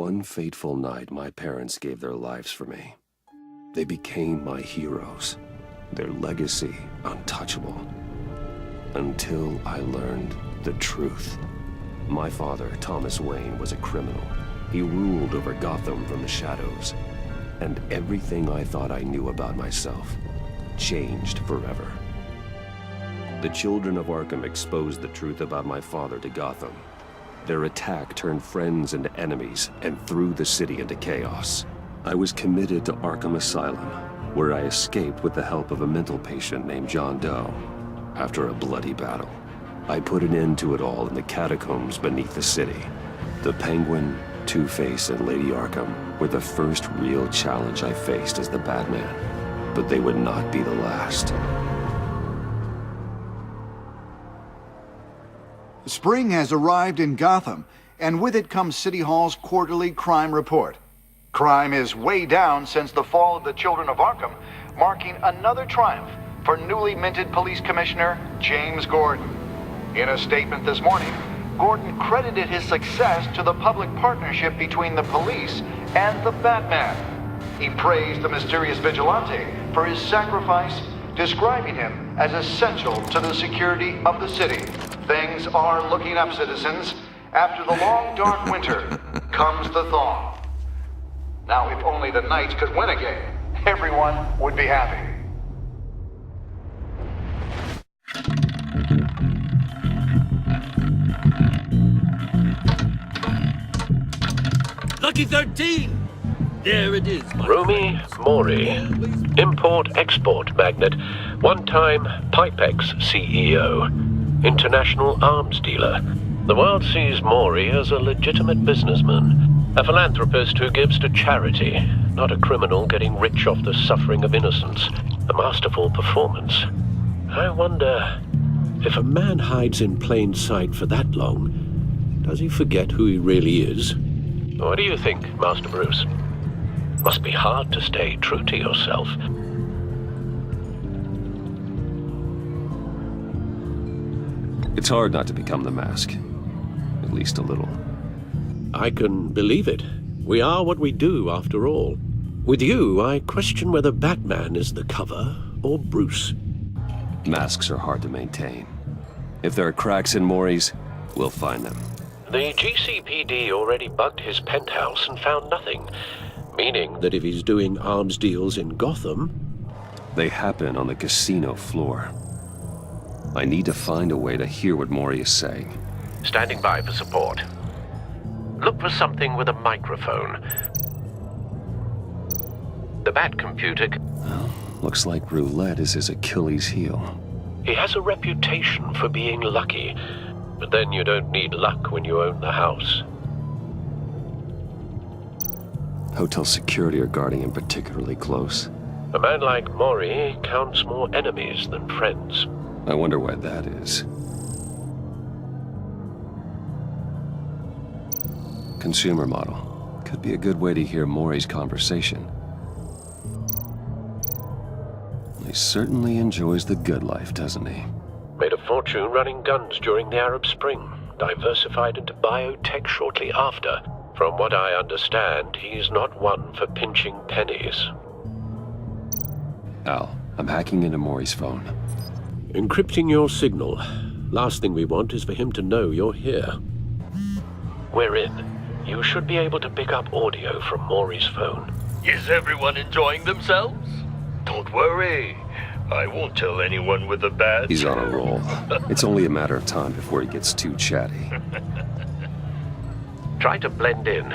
one fateful night, my parents gave their lives for me. They became my heroes, their legacy untouchable. Until I learned the truth. My father, Thomas Wayne, was a criminal. He ruled over Gotham from the shadows. And everything I thought I knew about myself changed forever. The children of Arkham exposed the truth about my father to Gotham. Their attack turned friends into enemies and threw the city into chaos. I was committed to Arkham Asylum, where I escaped with the help of a mental patient named John Doe. After a bloody battle, I put an end to it all in the catacombs beneath the city. The Penguin, Two-Face, and Lady Arkham were the first real challenge I faced as the Batman, but they would not be the last. Spring has arrived in Gotham, and with it comes City Hall's quarterly crime report. Crime is way down since the fall of the Children of Arkham, marking another triumph for newly minted Police Commissioner James Gordon. In a statement this morning, Gordon credited his success to the public partnership between the police and the Batman. He praised the mysterious vigilante for his sacrifice, describing him as essential to the security of the city. Things are looking up, citizens. After the long, dark winter comes the thaw. Now, if only the Knights could win again, everyone would be happy. Lucky 13! There it is, Rumi Mori, import-export magnate, one-time Pipex CEO, international arms dealer. The world sees Mori as a legitimate businessman, a philanthropist who gives to charity, not a criminal getting rich off the suffering of innocence. A masterful performance. I wonder, if a man hides in plain sight for that long, does he forget who he really is? What do you think, Master Bruce? Must be hard to stay true to yourself. It's hard not to become the Mask. At least a little. I can believe it. We are what we do, after all. With you, I question whether Batman is the cover or Bruce. Masks are hard to maintain. If there are cracks in Mori's, we'll find them. The GCPD already bugged his penthouse and found nothing. Meaning that if he's doing arms deals in Gotham... They happen on the casino floor. I need to find a way to hear what Mori is saying. Standing by for support. Look for something with a microphone. The Bat computer... Well, looks like roulette is his Achilles heel. He has a reputation for being lucky. But then you don't need luck when you own the house. Hotel security are guarding him particularly close. A man like Mori counts more enemies than friends. I wonder why that is. Consumer model. Could be a good way to hear Mori's conversation. He certainly enjoys the good life, doesn't he? Made a fortune running guns during the Arab Spring. Diversified into biotech shortly after. From what I understand, he's not one for pinching pennies. Al, I'm hacking into Mori's phone. Encrypting your signal. Last thing we want is for him to know you're here. We're in. You should be able to pick up audio from Mori's phone. Is everyone enjoying themselves? Don't worry. I won't tell anyone with a badge. He's on a roll. It's only a matter of time before he gets too chatty. Try to blend in.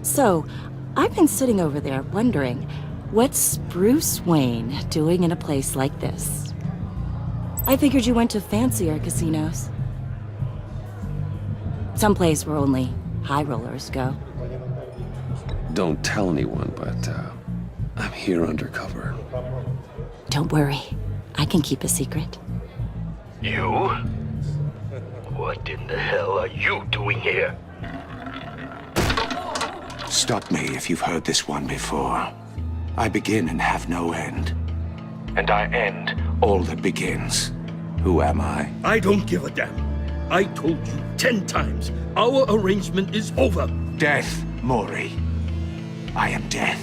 So, I've been sitting over there wondering, what's Bruce Wayne doing in a place like this? I figured you went to fancier casinos. Someplace where only high rollers go. Don't tell anyone, but I'm here undercover. Don't worry, I can keep a secret. You? What in the hell are you doing here? Stop me if you've heard this one before. I begin and have no end. and I end all that begins. Who am I? I don't give a damn. I told you 10 times. Our arrangement is over. Death, Mori. I am death.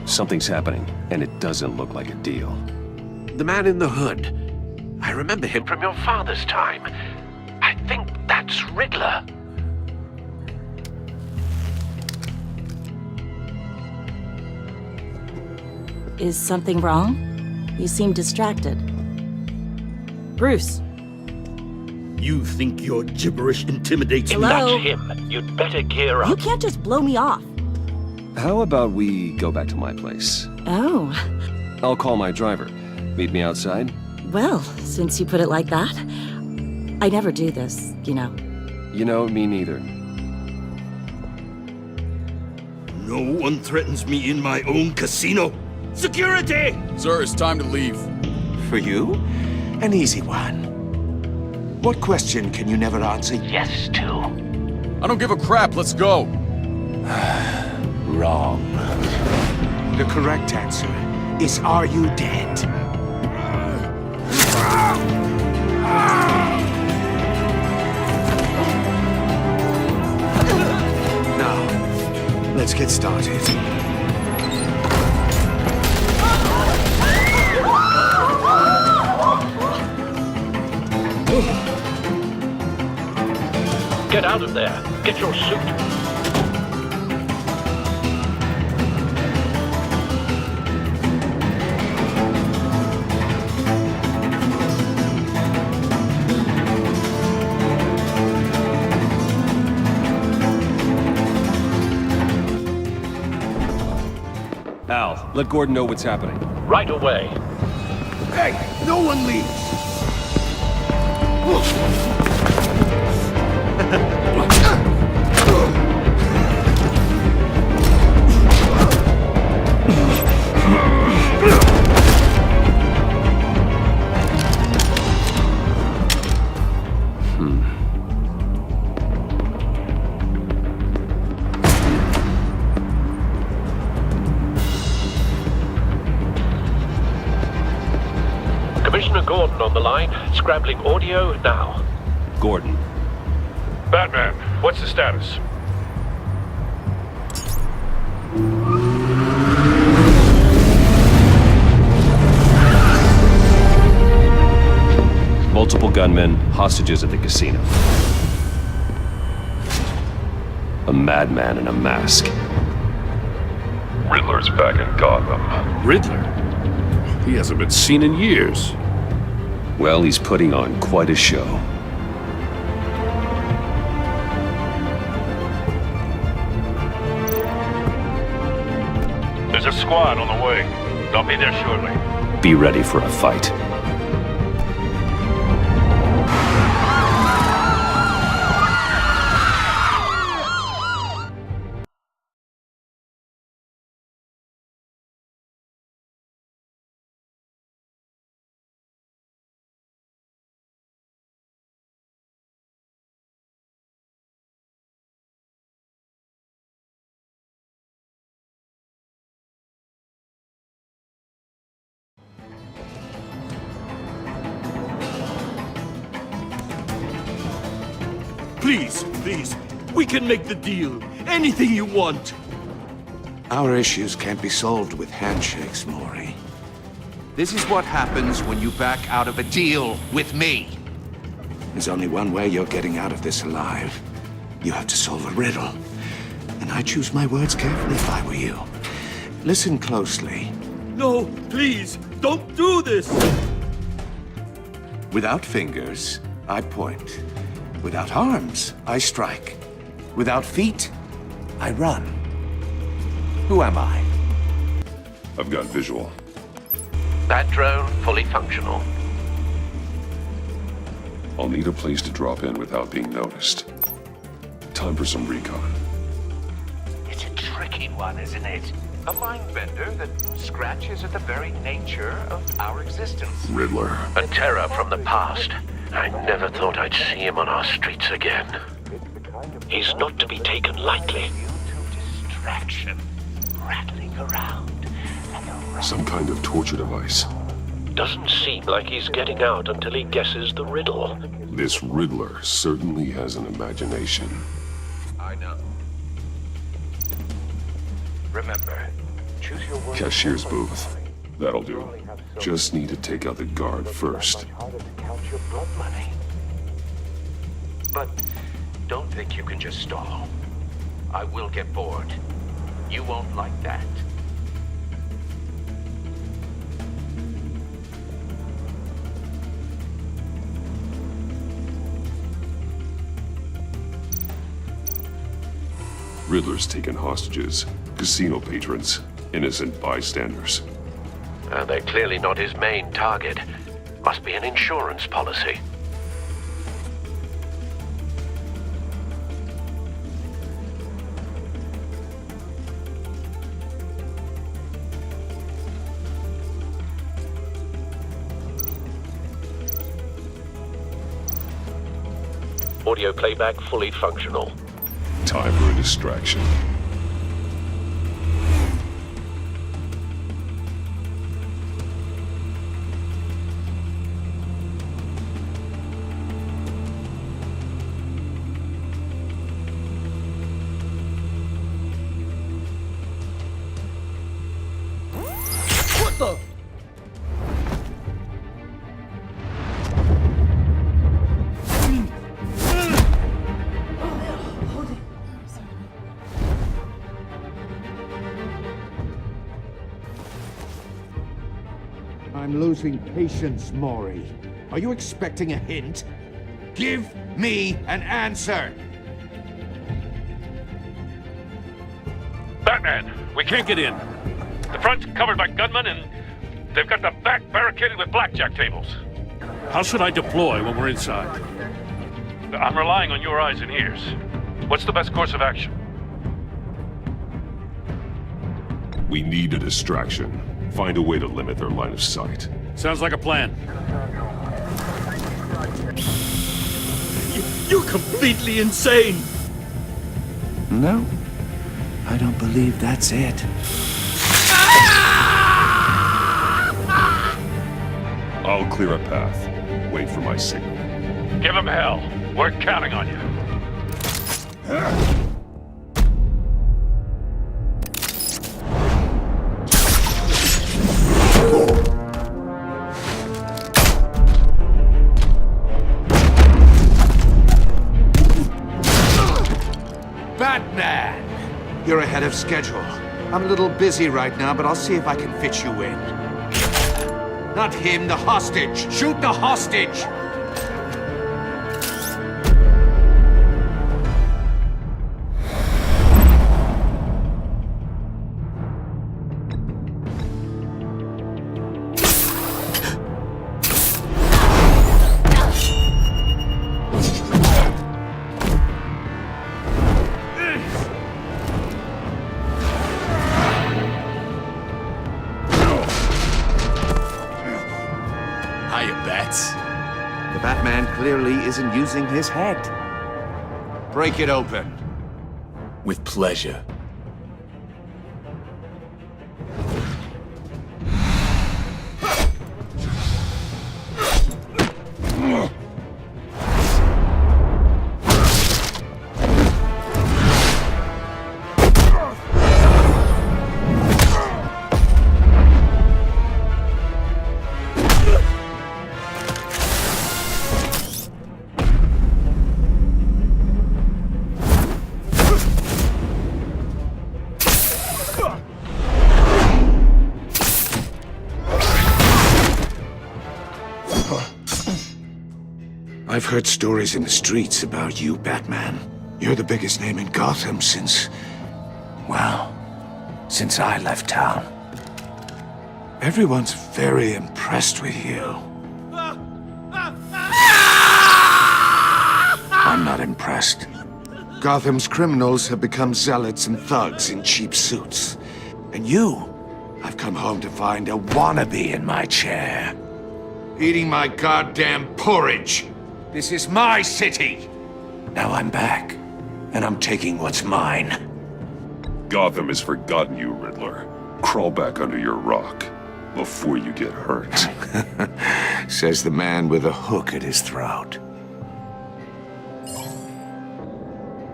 Something's happening, and it doesn't look like a deal. The man in the hood. I remember him from your father's time. I think that's Riddler. Is something wrong? You seem distracted. Bruce. You think your gibberish intimidates If me? Hello? that's him, you'd better gear up. You can't just blow me off. How about we go back to my place? Oh. I'll call my driver. Meet me outside? Well, since you put it like that, I never do this, you know. You know, me neither. No one threatens me in my own casino. Security! Sir, it's time to leave. For you? An easy one. What question can you never answer yes to? I don't give a crap, let's go. Wrong. The correct answer is, are you dead? Now, let's get started. Get out of there. Get your suit. Al, let Gordon know what's happening. Right away. Hey, no one leaves! Commissioner Gordon on the line. Scrambling audio now. Gordon. Batman, what's the status? Multiple gunmen, hostages at the casino. A madman in a mask. Riddler's back in Gotham. Riddler? He hasn't been seen in years. Well, he's putting on quite a show. There's a squad on the way. They'll be there shortly. Be ready for a fight. Please, please. We can make the deal. Anything you want. Our issues can't be solved with handshakes, Mori. This is what happens when you back out of a deal with me. There's only one way you're getting out of this alive. You have to solve a riddle. And I choose my words carefully if I were you. Listen closely. No, please, don't do this. Without fingers, I point. Without arms, I strike. Without feet, I run. Who am I? I've got visual. That drone fully functional. I'll need a place to drop in without being noticed. Time for some recon. It's a tricky one, isn't it? A mind bender that scratches at the very nature of our existence. Riddler. A terror from the past. I never thought I'd see him on our streets again. He's not to be taken lightly. Distraction, rattling around like a Some kind of torture device. Doesn't seem like he's getting out until he guesses the riddle. This Riddler certainly has an imagination. I know. Remember, choose your words. Cashier's booth. That'll do. Just need to take out the guard first. Harder to count your blood money. But don't think you can just stall. I will get bored. You won't like that. Riddler's taken hostages, casino patrons, innocent bystanders. They're clearly not his main target. Must be an insurance policy. Audio playback fully functional. Time for a distraction. What the? I'm losing patience, Maury. Are you expecting a hint? Give me an answer! Batman, we can't get in. The front's covered by gunmen, and they've got the back barricaded with blackjack tables. How should I deploy when we're inside? I'm relying on your eyes and ears. What's the best course of action? We need a distraction. Find a way to limit their line of sight. Sounds like a plan. You're completely insane! No, I don't believe that's it. I'll clear a path. Wait for my signal. Give him hell. We're counting on you. Batman! You're ahead of schedule. I'm a little busy right now, but I'll see if I can fit you in. Not him, the hostage! Shoot the hostage! The Batman clearly isn't using his head. Break it open. With pleasure. I've heard stories in the streets about you, Batman. You're the biggest name in Gotham since I left town. Everyone's very impressed with you. I'm not impressed. Gotham's criminals have become zealots and thugs in cheap suits. And you, I've come home to find a wannabe in my chair. Eating my goddamn porridge. This is my city. Now I'm back, and I'm taking what's mine. Gotham has forgotten you, Riddler. Crawl back under your rock. before you get hurt. Says the man with a hook at his throat.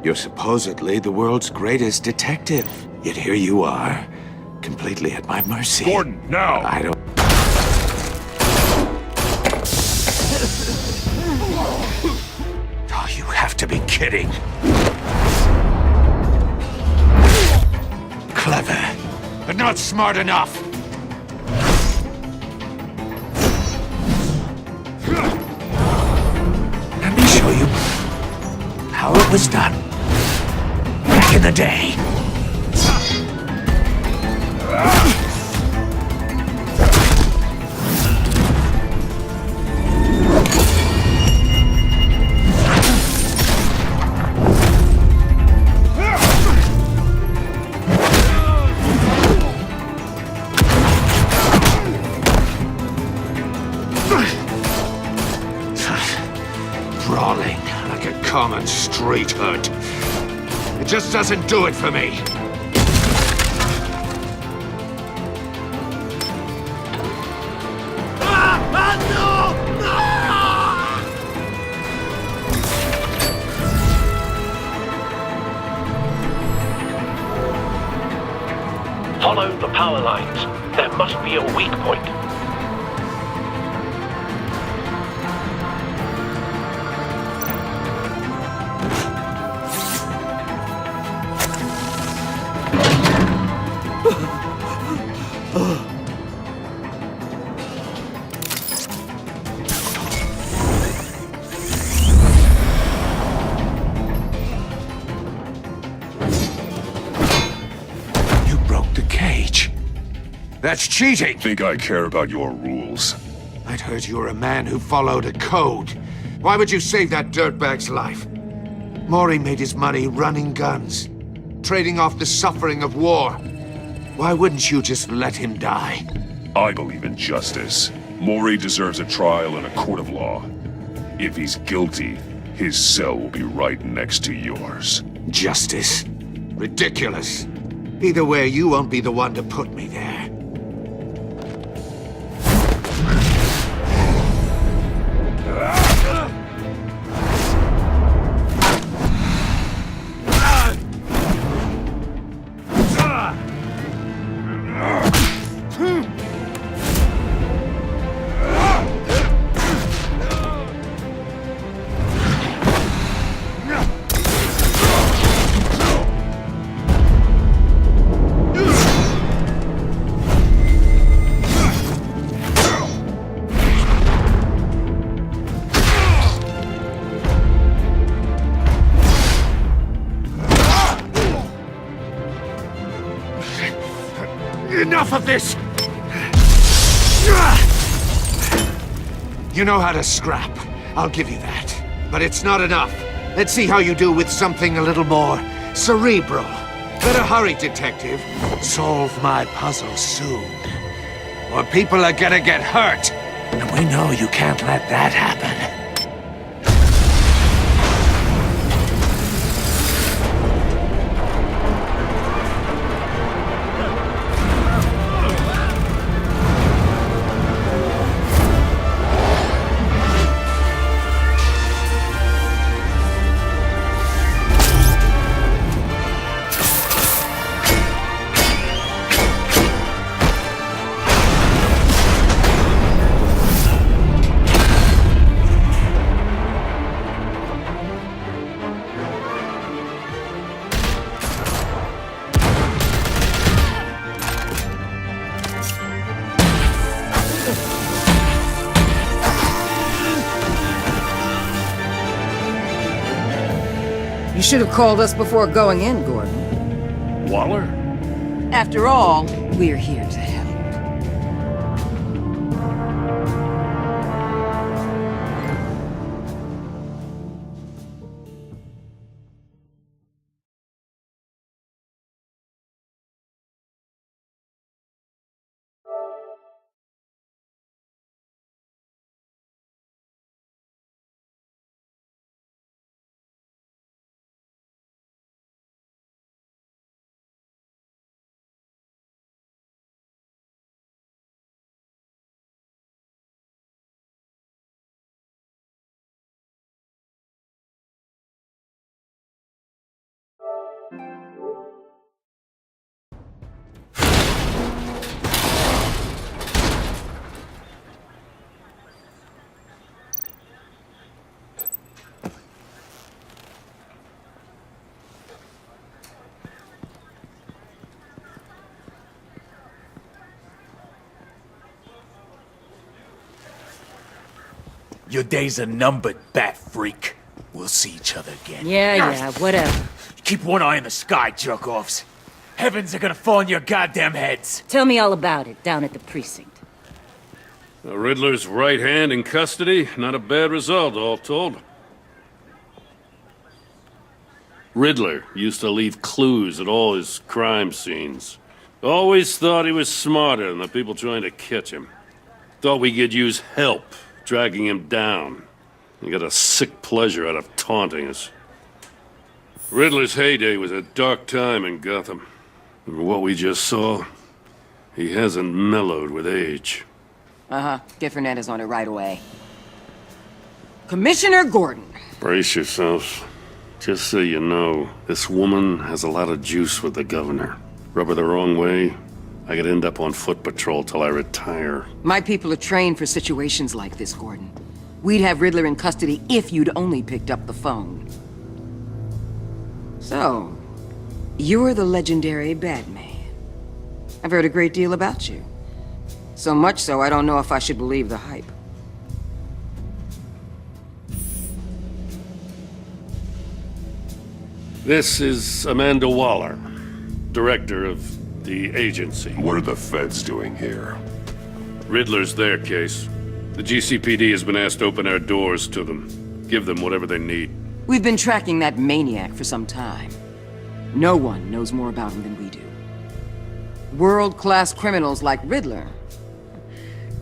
You're supposedly the world's greatest detective. Yet here you are, completely at my mercy. Gordon, now! I don't... Oh, you have to be kidding. Clever, but not smart enough. Let me show you how it was done back in the day. Brawling like a common street hood. It just doesn't do it for me. Follow the power lines. There must be a weak point. You broke the cage. That's cheating! Think I care about your rules? I'd heard you were a man who followed a code. Why would you save that dirtbag's life? Maury made his money running guns, trading off the suffering of war. Why wouldn't you just let him die? I believe in justice. Maury deserves a trial in a court of law. If he's guilty, his cell will be right next to yours. Justice? Ridiculous. Either way, you won't be the one to put me there. Enough of this! You know how to scrap. I'll give you that. But it's not enough. Let's see how you do with something a little more cerebral. Better hurry, detective. Solve my puzzle soon. Or people are gonna get hurt. And we know you can't let that happen. You should have called us before going in, Gordon. Waller? After all, we're here to help. Your days are numbered, bat freak. We'll see each other again. Yeah, whatever. Keep one eye in the sky, jerk-offs. Heavens are gonna fall on your goddamn heads. Tell me all about it down at the precinct. The Riddler's right hand in custody. Not a bad result, all told. Riddler used to leave clues at all his crime scenes. Always thought he was smarter than the people trying to catch him. Thought we could use help dragging him down. He got a sick pleasure out of taunting us. Riddler's heyday was a dark time in Gotham. And what we just saw, he hasn't mellowed with age. Uh-huh. Get Fernandez on it right away. Commissioner Gordon. Brace yourselves. Just so you know, this woman has a lot of juice with the governor. Rub her the wrong way, I could end up on foot patrol till I retire. My people are trained for situations like this, Gordon. We'd have Riddler in custody if you'd only picked up the phone. So, you're the legendary Batman. I've heard a great deal about you. So much so, I don't know if I should believe the hype. This is Amanda Waller, director of the agency. What are the feds doing here? Riddler's their case. The GCPD has been asked to open our doors to them. Give them whatever they need. We've been tracking that maniac for some time. No one knows more about him than we do. World-class criminals like Riddler.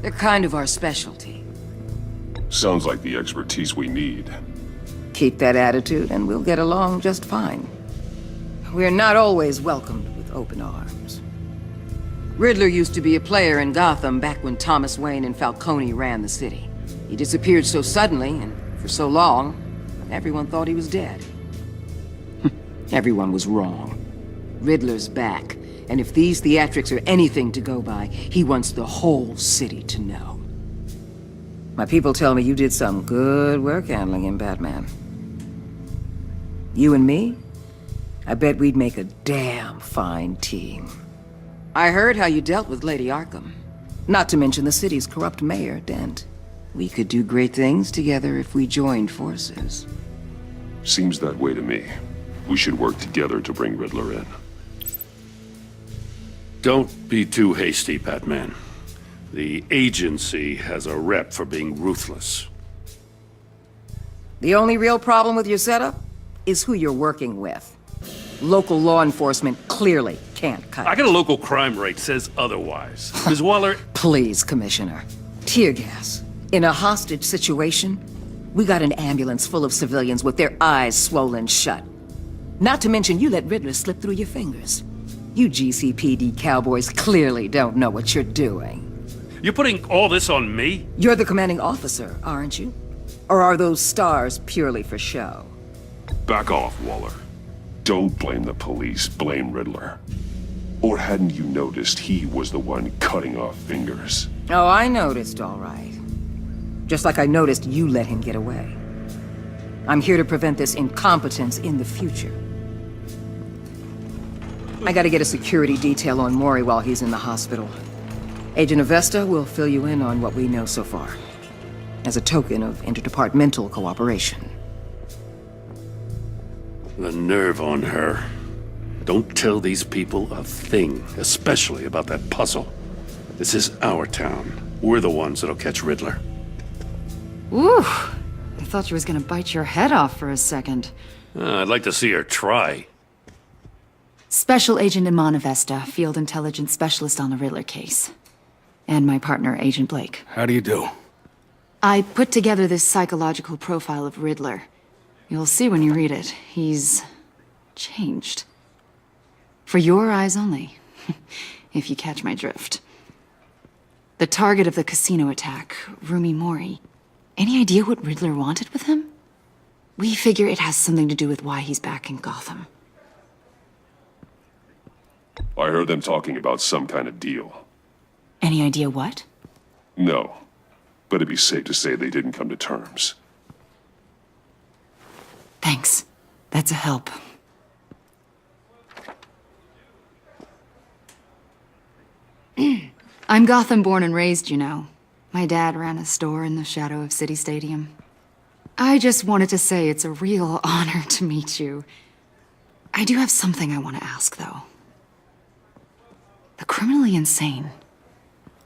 They're kind of our specialty. Sounds like the expertise we need. Keep that attitude and we'll get along just fine. We're not always welcomed with open arms. Riddler used to be a player in Gotham back when Thomas Wayne and Falcone ran the city. He disappeared so suddenly and for so long, everyone thought he was dead. Everyone was wrong. Riddler's back, and if these theatrics are anything to go by, he wants the whole city to know. My people tell me you did some good work handling him, Batman. You and me? I bet we'd make a damn fine team. I heard how you dealt with Lady Arkham. Not to mention the city's corrupt mayor, Dent. We could do great things together if we joined forces. Seems that way to me. We should work together to bring Riddler in. Don't be too hasty, Batman. The agency has a rep for being ruthless. The only real problem with your setup is who you're working with. Local law enforcement clearly can't cut I it. got a local crime rate says otherwise. Ms. Waller... Please, Commissioner. Tear gas. In a hostage situation, we got an ambulance full of civilians with their eyes swollen shut. Not to mention you let Riddler slip through your fingers. You GCPD cowboys clearly don't know what you're doing. You're putting all this on me? You're the commanding officer, aren't you? Or are those stars purely for show? Back off, Waller. Don't blame the police, blame Riddler. Or hadn't you noticed he was the one cutting off fingers? Oh, I noticed, all right. Just like I noticed you let him get away. I'm here to prevent this incompetence in the future. I gotta get a security detail on Maury while he's in the hospital. Agent Avesta will fill you in on what we know so far, as a token of interdepartmental cooperation. The nerve on her. Don't tell these people a thing, especially about that puzzle. This is our town. We're the ones that'll catch Riddler. Ooh, I thought you was gonna bite your head off for a second. I'd like to see her try. Special Agent Iman Avesta, Field Intelligence Specialist on the Riddler case. And my partner, Agent Blake. How do you do? I put together this psychological profile of Riddler. You'll see when you read it. He's changed. For your eyes only, if you catch my drift. The target of the casino attack, Rumi Mori. Any idea what Riddler wanted with him? We figure it has something to do with why he's back in Gotham. I heard them talking about some kind of deal. Any idea what? No, but it'd be safe to say they didn't come to terms. Thanks. That's a help. I'm Gotham born and raised, you know. My dad ran a store in the shadow of City Stadium. I just wanted to say it's a real honor to meet you. I do have something I want to ask, though. The criminally insane.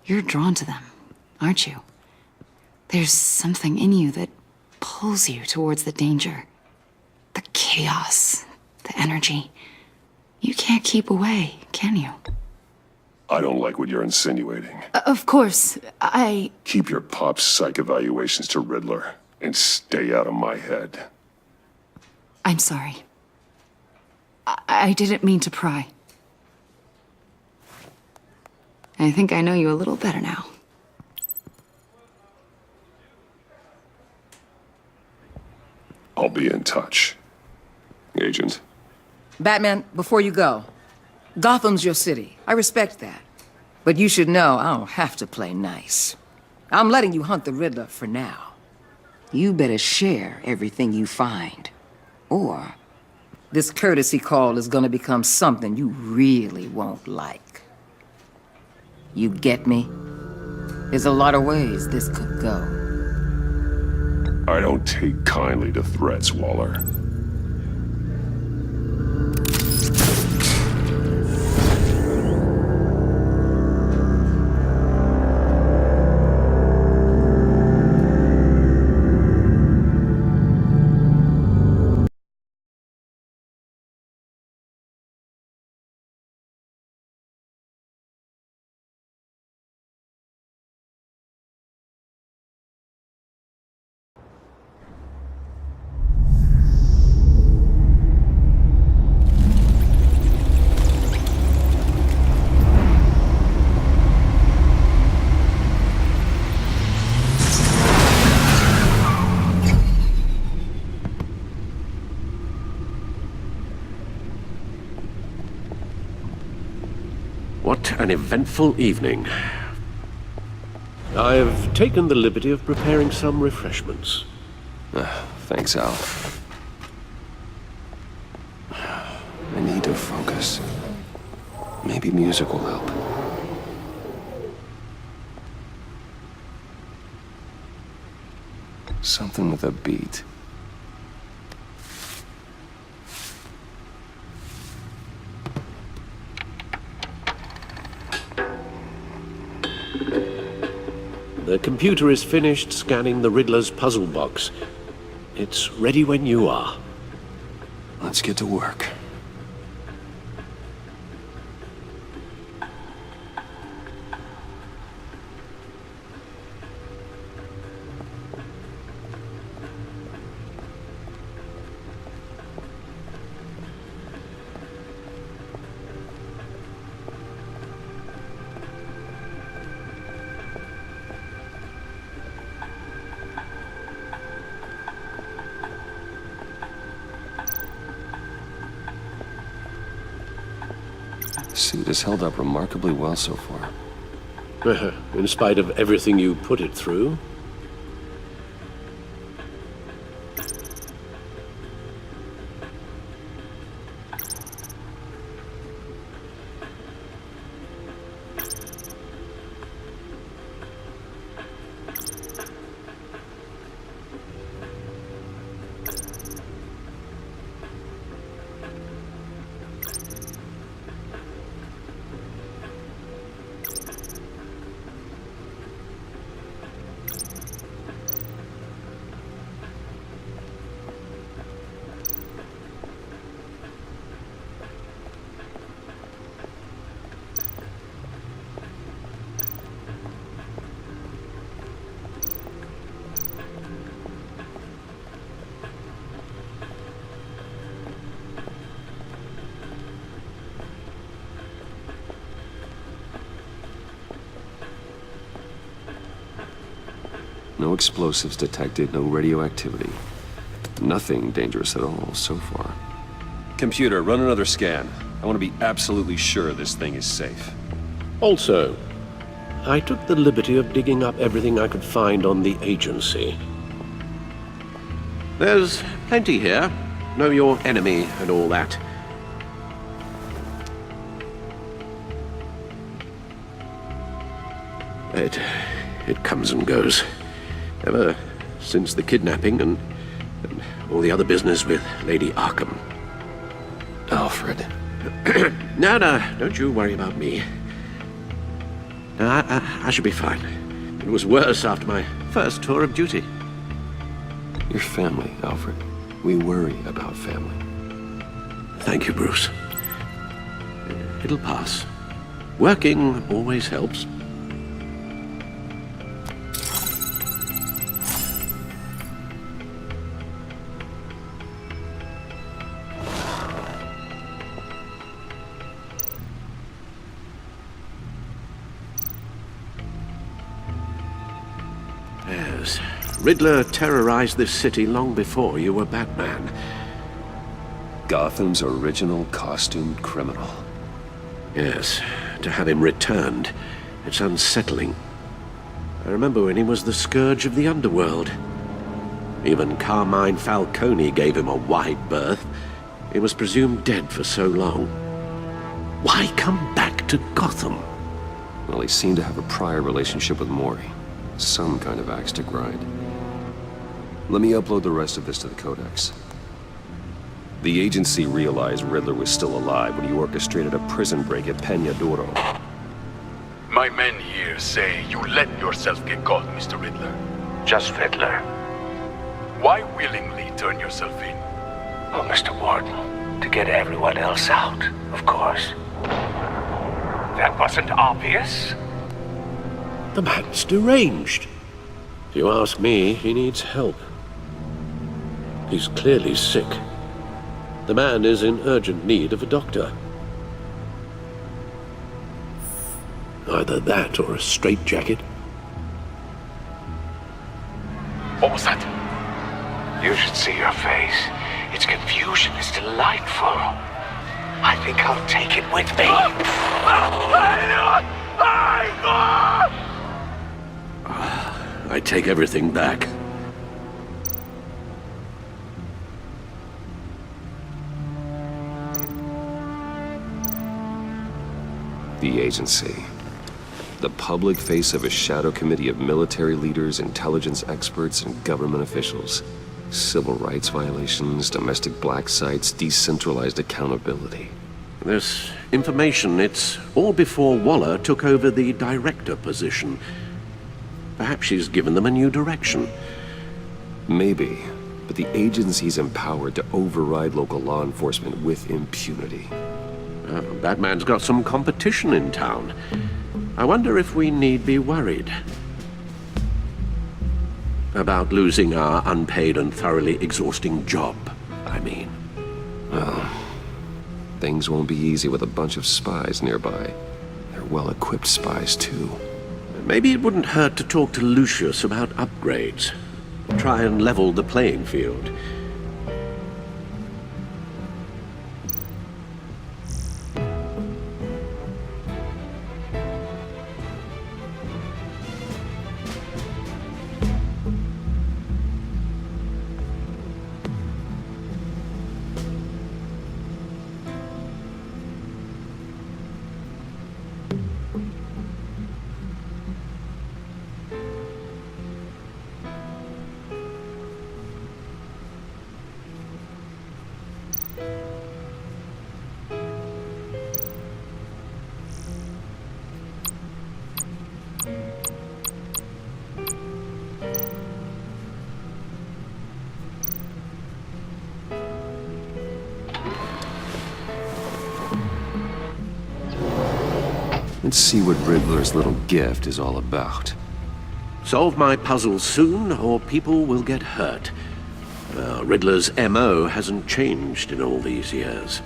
You're drawn to them, aren't you? There's something in you that pulls you towards the danger. The chaos, the energy. You can't keep away, can you? I don't like what you're insinuating. Of course, I... Keep your pop psych evaluations to Riddler, and stay out of my head. I'm sorry. I didn't mean to pry. I think I know you a little better now. I'll be in touch. Agent. Batman, before you go, Gotham's your city. I respect that. But you should know I don't have to play nice. I'm letting you hunt the Riddler for now. You better share everything you find. Or this courtesy call is gonna become something you really won't like. You get me? There's a lot of ways this could go. I don't take kindly to threats, Waller. What an eventful evening. I've taken the liberty of preparing some refreshments. Thanks, Al. I need to focus. Maybe music will help. Something with a beat. The computer is finished scanning the Riddler's puzzle box. It's ready when you are. Let's get to work. Suit has held up remarkably well so far. In spite of everything you put it through? No explosives detected, no radioactivity. Nothing dangerous at all so far. Computer, run another scan. I want to be absolutely sure this thing is safe. Also, I took the liberty of digging up everything I could find on the agency. There's plenty here. Know your enemy and all that. It comes and goes. Ever since the kidnapping and all the other business with Lady Arkham. Alfred. No, don't you worry about me. No, I should be fine. It was worse after my first tour of duty. Your family, Alfred. We worry about family. Thank you, Bruce. It'll pass. Working always helps. Yes. Riddler terrorized this city long before you were Batman. Gotham's original costumed criminal. Yes. To have him returned, it's unsettling. I remember when he was the scourge of the underworld. Even Carmine Falcone gave him a wide berth. He was presumed dead for so long. Why come back to Gotham? Well, he seemed to have a prior relationship with Mori. Some kind of axe to grind. Let me upload the rest of this to the Codex. The agency realized Riddler was still alive when he orchestrated a prison break at Peñadoro. My men here say you let yourself get caught, Mr. Riddler. Just Riddler. Why willingly turn yourself in? Oh, Mr. Warden, to get everyone else out, of course. That wasn't obvious? The man's deranged. If you ask me, he needs help. He's clearly sick. The man is in urgent need of a doctor. Either that or a straitjacket. What was that? You should see your face. Its confusion is delightful. I think I'll take it with me. I take everything back. The agency. The public face of a shadow committee of military leaders, intelligence experts, and government officials. Civil rights violations, domestic black sites, decentralized accountability. This information, it's all before Waller took over the director position. Perhaps she's given them a new direction. Maybe, but the agency's empowered to override local law enforcement with impunity. Batman's got some competition in town. I wonder if we need be worried about losing our unpaid and thoroughly exhausting job, I mean. Well, things won't be easy with a bunch of spies nearby. They're well-equipped spies, too. Maybe it wouldn't hurt to talk to Lucius about upgrades. Try and level the playing field. Let's see what Riddler's little gift is all about. Solve my puzzle soon, or people will get hurt. Riddler's M.O. hasn't changed in all these years.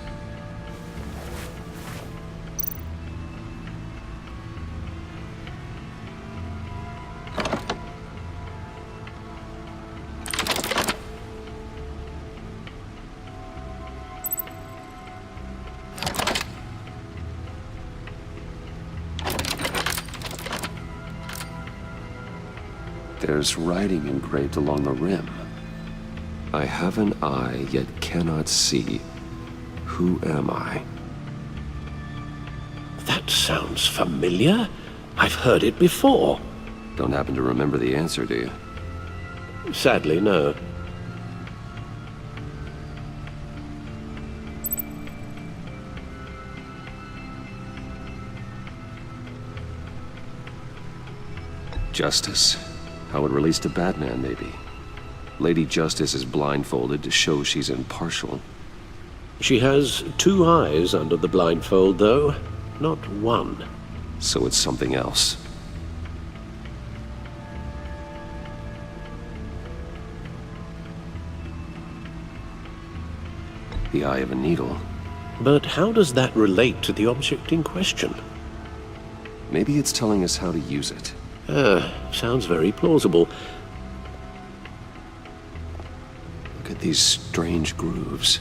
There's writing engraved along the rim. I have an eye, yet cannot see. Who am I? That sounds familiar. I've heard it before. Don't happen to remember the answer, do you? Sadly, no. Justice. How it relates to Batman, maybe. Lady Justice is blindfolded to show she's impartial. She has 2 eyes under the blindfold, though. Not 1. So it's something else. The eye of a needle. But how does that relate to the object in question? Maybe it's telling us how to use it. Sounds very plausible. Look at these strange grooves.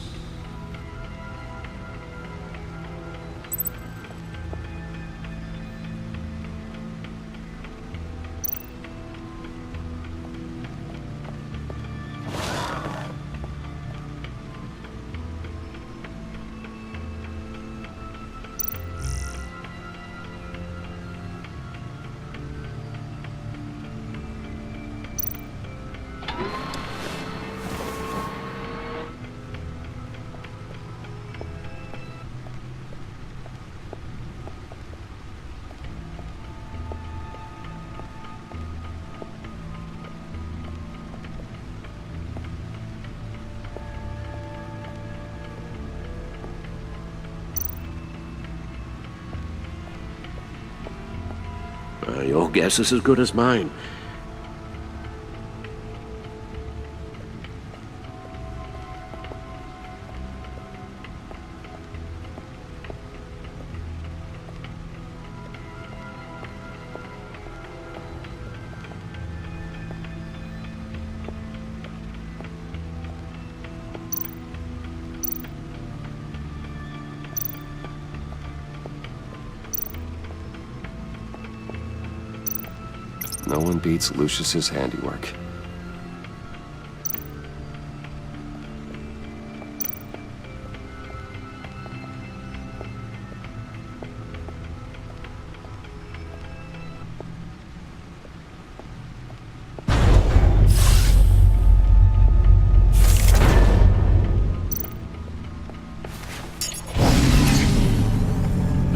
Your guess is as good as mine. No one beats Lucius's handiwork.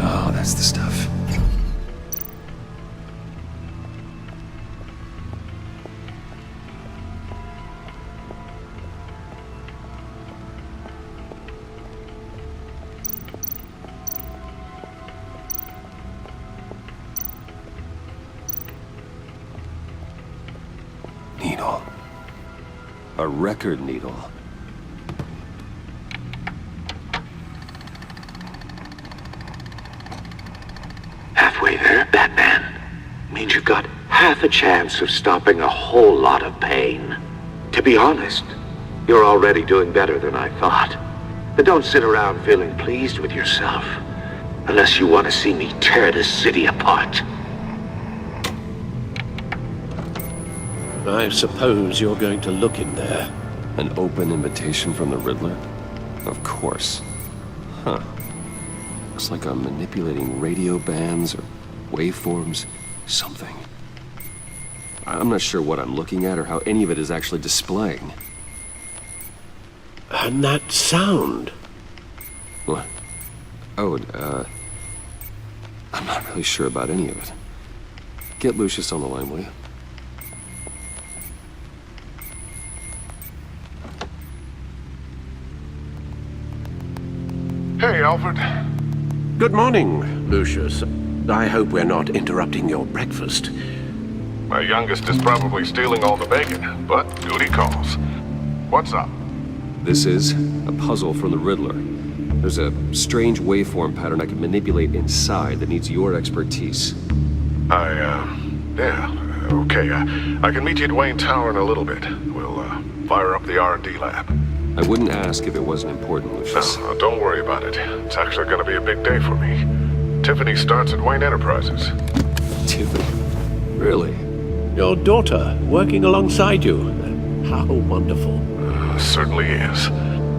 Oh, that's the stuff. Needle. A record needle. Halfway there, Batman. Means you've got half a chance of stopping a whole lot of pain. To be honest, you're already doing better than I thought. But don't sit around feeling pleased with yourself. Unless you want to see me tear this city apart. I suppose you're going to look in there. An open invitation from the Riddler? Of course. Huh. Looks like I'm manipulating radio bands or waveforms. Something. I'm not sure what I'm looking at or how any of it is actually displaying. And that sound. What? Oh, I'm not really sure about any of it. Get Lucius on the line, will you? Hey, Alfred. Good morning, Lucius. I hope we're not interrupting your breakfast. My youngest is probably stealing all the bacon, but duty calls. What's up? This is a puzzle from the Riddler. There's a strange waveform pattern I can manipulate inside that needs your expertise. Yeah, okay. I can meet you at Wayne Tower in a little bit. We'll, fire up the R&D lab. I wouldn't ask if it wasn't important, Lucius. No, don't worry about it. It's actually gonna be a big day for me. Tiffany starts at Wayne Enterprises. Tiffany? Really? Your daughter working alongside you. How wonderful. Certainly is.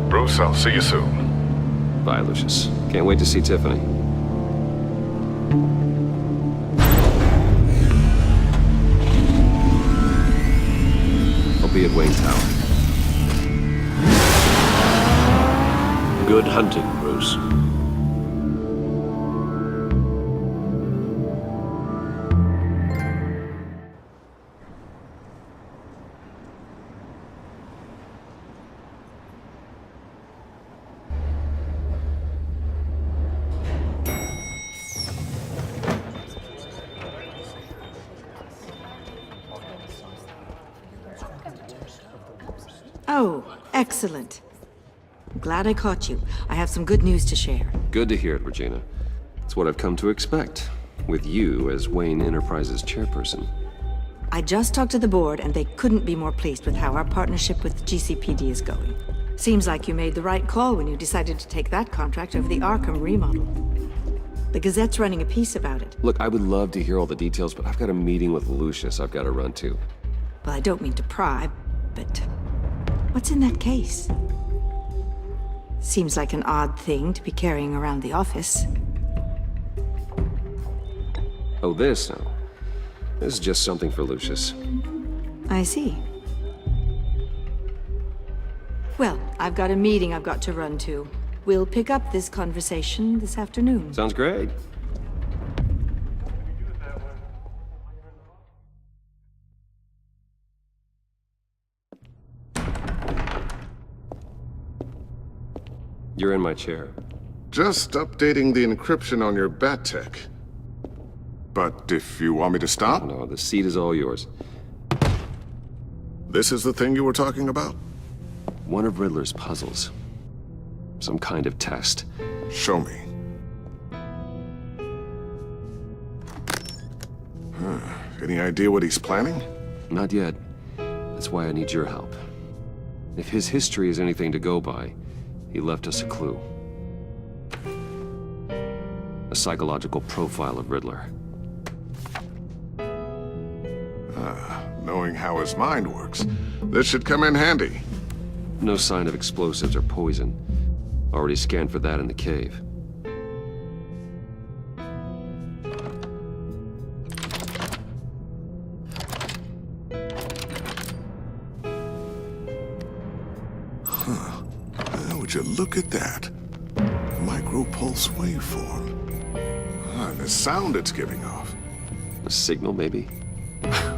Bruce, I'll see you soon. Bye, Lucius. Can't wait to see Tiffany. I'll be at Wayne Tower. Good hunting, Bruce. Oh, excellent. Glad I caught you. I have some good news to share. Good to hear it, Regina. It's what I've come to expect, with you as Wayne Enterprises chairperson. I just talked to the board, and they couldn't be more pleased with how our partnership with GCPD is going. Seems like you made the right call when you decided to take that contract over the Arkham remodel. The Gazette's running a piece about it. Look, I would love to hear all the details, but I've got a meeting with Lucius I've got to run to. Well, I don't mean to pry, but what's in that case? Seems like an odd thing to be carrying around the office. Oh, this? No. This is just something for Lucius. I see. Well, I've got a meeting I've got to run to. We'll pick up this conversation this afternoon. Sounds great. You're in my chair. Just updating the encryption on your bat tech. But if you want me to stop? No, the seat is all yours. This is the thing you were talking about? One of Riddler's puzzles. Some kind of test. Show me. Any idea what he's planning? Not yet. That's why I need your help. If his history is anything to go by, he left us a clue. A psychological profile of Riddler. Knowing how his mind works, this should come in handy. No sign of explosives or poison. Already scanned for that in the cave. Would you look at that? Micropulse waveform. And the sound it's giving off. A signal, maybe?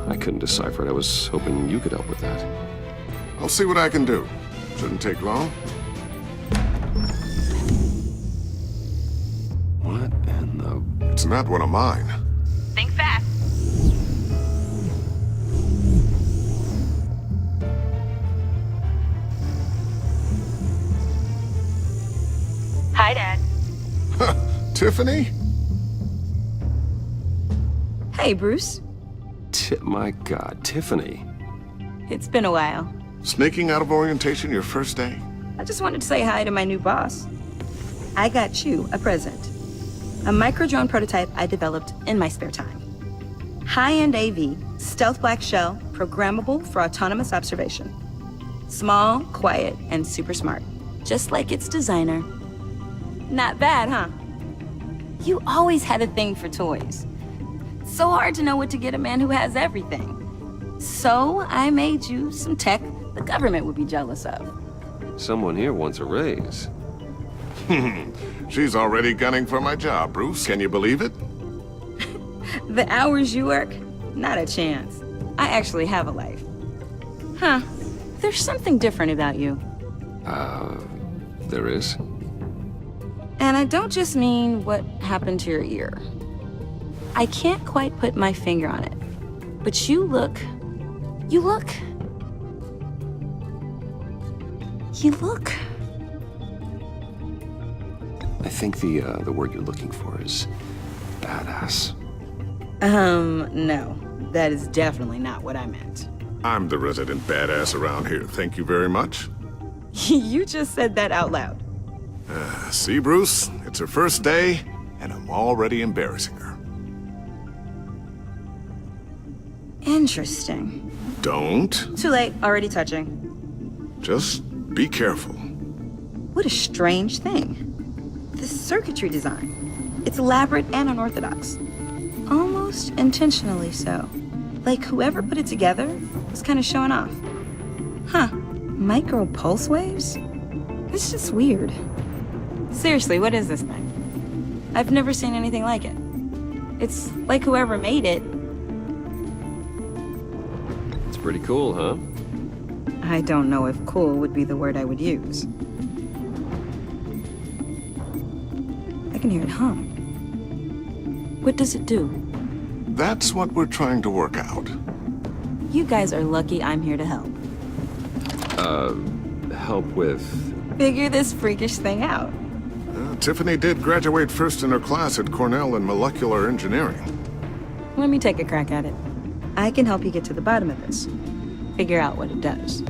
I couldn't decipher it. I was hoping you could help with that. I'll see what I can do. Shouldn't take long. What in the... It's not one of mine. Think fast. Hi, Dad. Tiffany? Hey, Bruce. My God, Tiffany. It's been a while. Sneaking out of orientation your first day? I just wanted to say hi to my new boss. I got you a present. A micro-drone prototype I developed in my spare time. High-end AV, stealth black shell, programmable for autonomous observation. Small, quiet, and super smart. Just like its designer. Not bad, huh? You always had a thing for toys. So hard to know what to get a man who has everything. So I made you some tech the government would be jealous of. Someone here wants a raise. She's already gunning for my job, Bruce. Can you believe it? The hours you work? Not a chance. I actually have a life. Huh. There's something different about you. There is? And I don't just mean what happened to your ear. I can't quite put my finger on it. But you look... I think the word you're looking for is badass. No. That is definitely not what I meant. I'm the resident badass around here. Thank you very much. You just said that out loud. See, Bruce? It's her first day, and I'm already embarrassing her. Interesting. Don't. Too late, already touching. Just be careful. What a strange thing. The circuitry design. It's elaborate and unorthodox. Almost intentionally so. Like whoever put it together was kind of showing off. Huh. Micro pulse waves? It's just weird. Seriously, what is this thing? I've never seen anything like it. It's like whoever made it. It's pretty cool, huh? I don't know if cool would be the word I would use. I can hear it hum. What does it do? That's what we're trying to work out. You guys are lucky I'm here to help. Help with... Figure this freakish thing out. Tiffany did graduate first in her class at Cornell in molecular engineering. Let me take a crack at it. I can help you get to the bottom of this. Figure out what it does.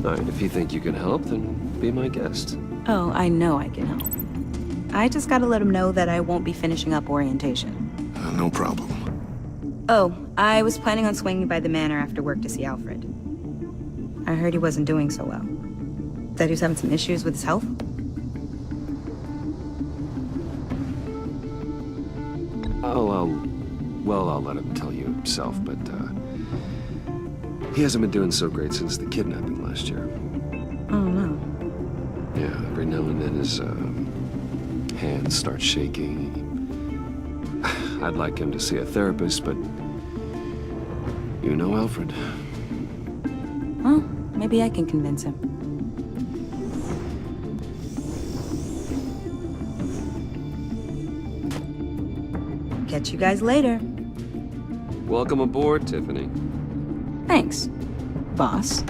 All right, if you think you can help, then be my guest. Oh, I know I can help. I just gotta let him know that I won't be finishing up orientation. No problem. Oh, I was planning on swinging by the manor after work to see Alfred. I heard he wasn't doing so well. That he was having some issues with his health? I'll let him tell you himself, but, he hasn't been doing so great since the kidnapping last year. Oh, no. Yeah, every now and then his, hands start shaking. I'd like him to see a therapist, but you know Alfred. Well, maybe I can convince him. Catch you guys later. Welcome aboard, Tiffany. Thanks, boss.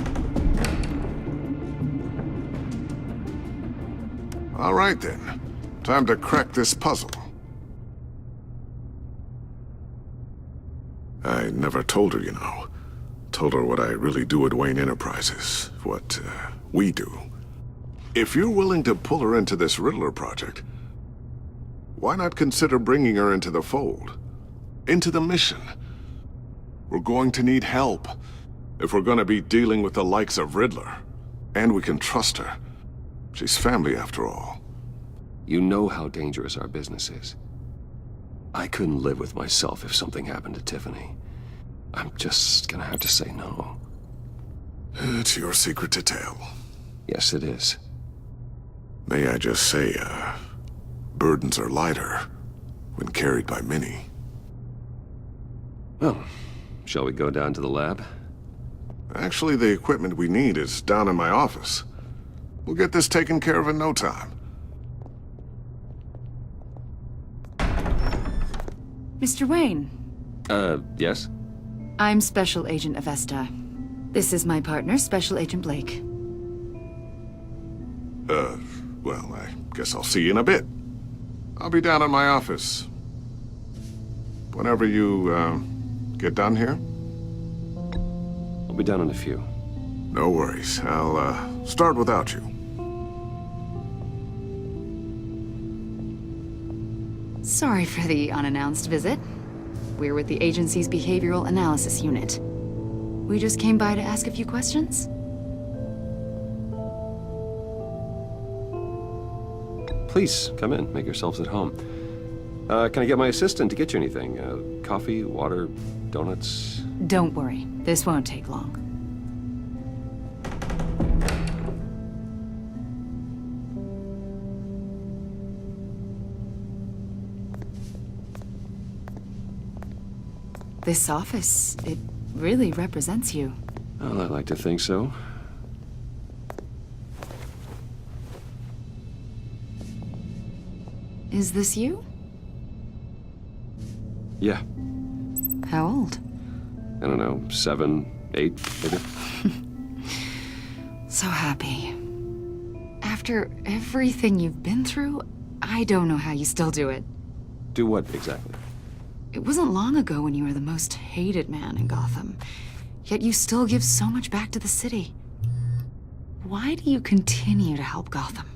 All right, then. Time to crack this puzzle. I never told her, you know. Told her what I really do at Wayne Enterprises. What, we do. If you're willing to pull her into this Riddler project, why not consider bringing her into the fold? Into the mission? We're going to need help if we're going to be dealing with the likes of Riddler. And we can trust her. She's family, after all. You know how dangerous our business is. I couldn't live with myself if something happened to Tiffany. I'm just gonna have to say no. It's your secret to tell. Yes, it is. May I just say, burdens are lighter when carried by many. Well, shall we go down to the lab? Actually, the equipment we need is down in my office. We'll get this taken care of in no time. Mr. Wayne. Yes? I'm Special Agent Avesta. This is my partner, Special Agent Blake. Well, I guess I'll see you in a bit. I'll be down in my office. Whenever you, get done here? I'll be down in a few. No worries. I'll, start without you. Sorry for the unannounced visit. We're with the agency's Behavioral Analysis Unit. We just came by to ask a few questions. Please, come in. Make yourselves at home. Can I get my assistant to get you anything? Coffee, water, donuts? Don't worry. This won't take long. This office, it really represents you. Well, I like to think so. Is this you? Yeah. How old? I don't know, 7, 8, maybe? So happy. After everything you've been through, I don't know how you still do it. Do what, exactly? It wasn't long ago when you were the most hated man in Gotham, yet you still give so much back to the city. Why do you continue to help Gotham?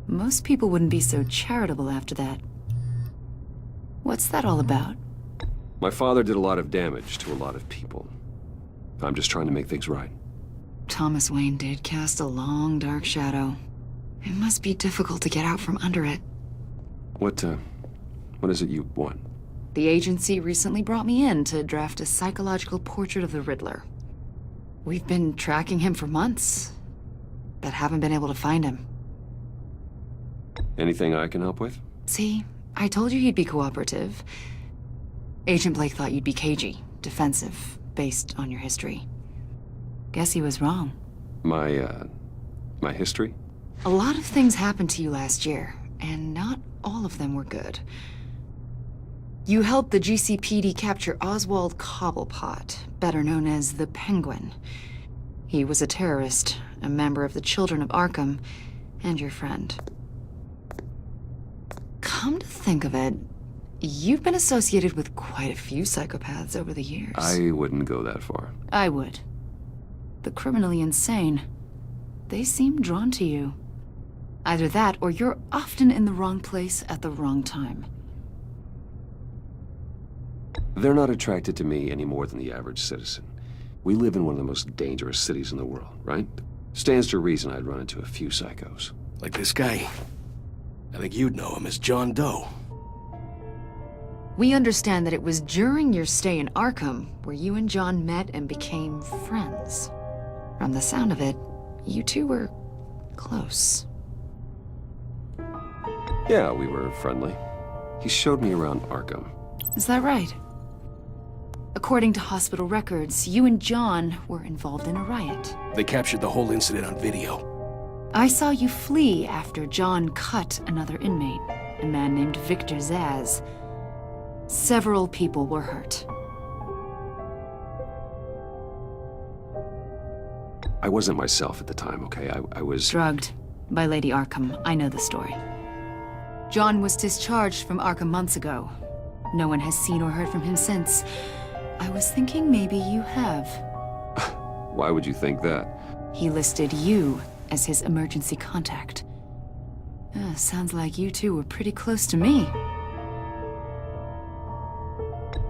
Most people wouldn't be so charitable after that. What's that all about? My father did a lot of damage to a lot of people. I'm just trying to make things right. Thomas Wayne did cast a long, dark shadow. It must be difficult to get out from under it. What is it you want? The agency recently brought me in to draft a psychological portrait of the Riddler. We've been tracking him for months, but haven't been able to find him. Anything I can help with? See, I told you he'd be cooperative. Agent Blake thought you'd be cagey, defensive, based on your history. Guess he was wrong. My history? A lot of things happened to you last year, and not all of them were good. You helped the GCPD capture Oswald Cobblepot, better known as the Penguin. He was a terrorist, a member of the Children of Arkham, and your friend. Come to think of it, you've been associated with quite a few psychopaths over the years. I wouldn't go that far. I would. The criminally insane. They seem drawn to you. Either that, or you're often in the wrong place at the wrong time. They're not attracted to me any more than the average citizen. We live in one of the most dangerous cities in the world, right? Stands to reason I'd run into a few psychos. Like this guy. I think you'd know him as John Doe. We understand that it was during your stay in Arkham where you and John met and became friends. From the sound of it, you two were close. Yeah, we were friendly. He showed me around Arkham. Is that right? According to hospital records, you and John were involved in a riot. They captured the whole incident on video. I saw you flee after John cut another inmate, a man named Victor Zaz. Several people were hurt. I wasn't myself at the time, okay? I was... Drugged by Lady Arkham. I know the story. John was discharged from Arkham months ago. No one has seen or heard from him since. I was thinking maybe you have. Why would you think that? He listed you as his emergency contact. Sounds like you two were pretty close to me.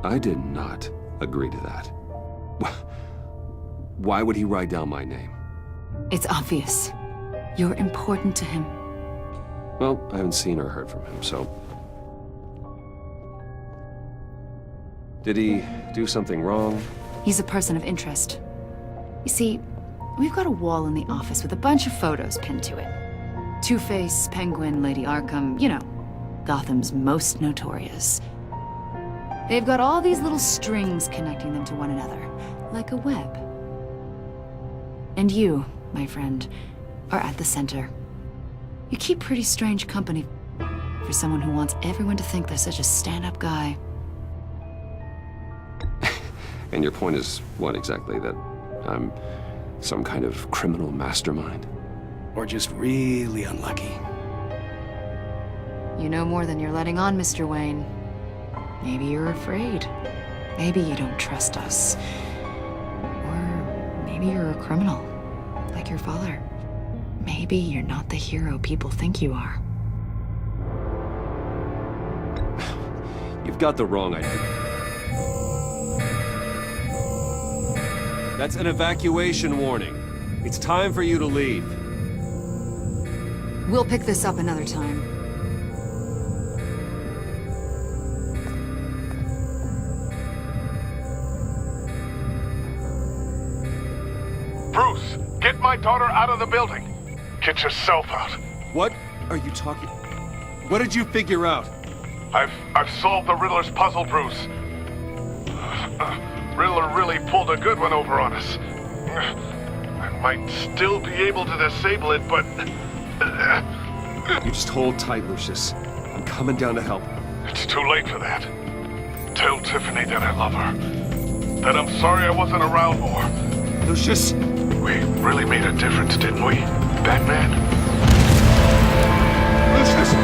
I did not agree to that. Why would he write down my name? It's obvious. You're important to him. Well, I haven't seen or heard from him, so... Did he do something wrong? He's a person of interest. You see, we've got a wall in the office with a bunch of photos pinned to it. Two-Face, Penguin, Lady Arkham, you know, Gotham's most notorious. They've got all these little strings connecting them to one another, like a web. And you, my friend, are at the center. You keep pretty strange company for someone who wants everyone to think they're such a stand-up guy. And your point is what exactly? That I'm some kind of criminal mastermind? Or just really unlucky? You know more than you're letting on, Mr. Wayne. Maybe you're afraid. Maybe you don't trust us. Or maybe you're a criminal, like your father. Maybe you're not the hero people think you are. You've got the wrong idea. That's an evacuation warning. It's time for you to leave. We'll pick this up another time. Bruce, get my daughter out of the building. Get yourself out. What are you talking? What did you figure out? I've solved the Riddler's puzzle, Bruce. Riddler really pulled a good one over on us. I might still be able to disable it, but... You just hold tight, Lucius. I'm coming down to help. It's too late for that. Tell Tiffany that I love her. That I'm sorry I wasn't around more. Lucius! We really made a difference, didn't we, Batman? Lucius!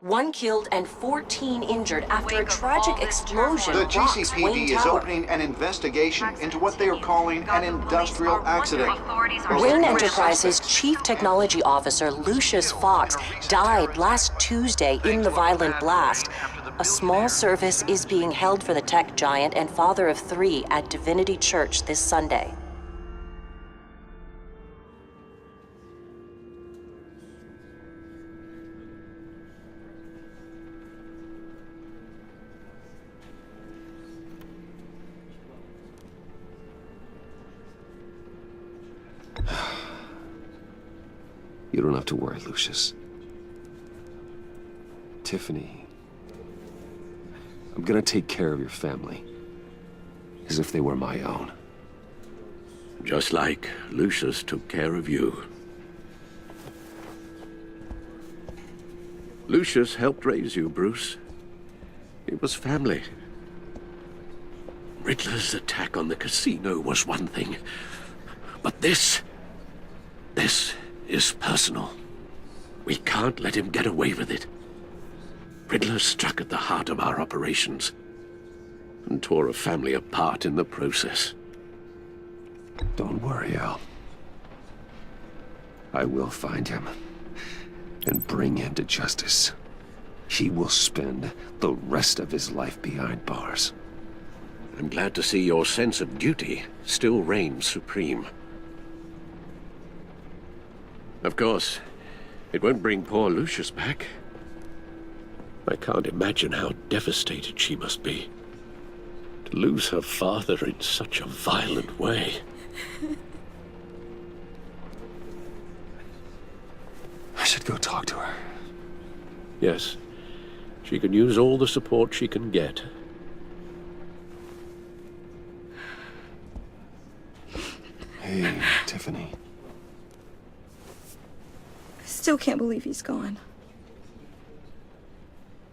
One killed and 14 injured after a tragic explosion The rocks Wayne GCPD is Tower. opening an investigation into what they are calling an industrial accident. Wayne Enterprises' Chief Technology Officer, Lucius Fox, died last Tuesday in the violent blast. A small service is being held for the tech giant and father of 3 at Divinity Church this Sunday. You don't have to worry, Lucius. Tiffany, I'm gonna take care of your family, as if they were my own. Just like Lucius took care of you. Lucius helped raise you, Bruce. It was family. Riddler's attack on the casino was one thing, but this is personal. We can't let him get away with it. Riddler struck at the heart of our operations and tore a family apart in the process. Don't worry, Al. I will find him and bring him to justice. He will spend the rest of his life behind bars. I'm glad to see your sense of duty still reigns supreme. Of course, it won't bring poor Lucius back. I can't imagine how devastated she must be to lose her father in such a violent way. I should go talk to her. Yes, she can use all the support she can get. Hey, Tiffany. I still can't believe he's gone.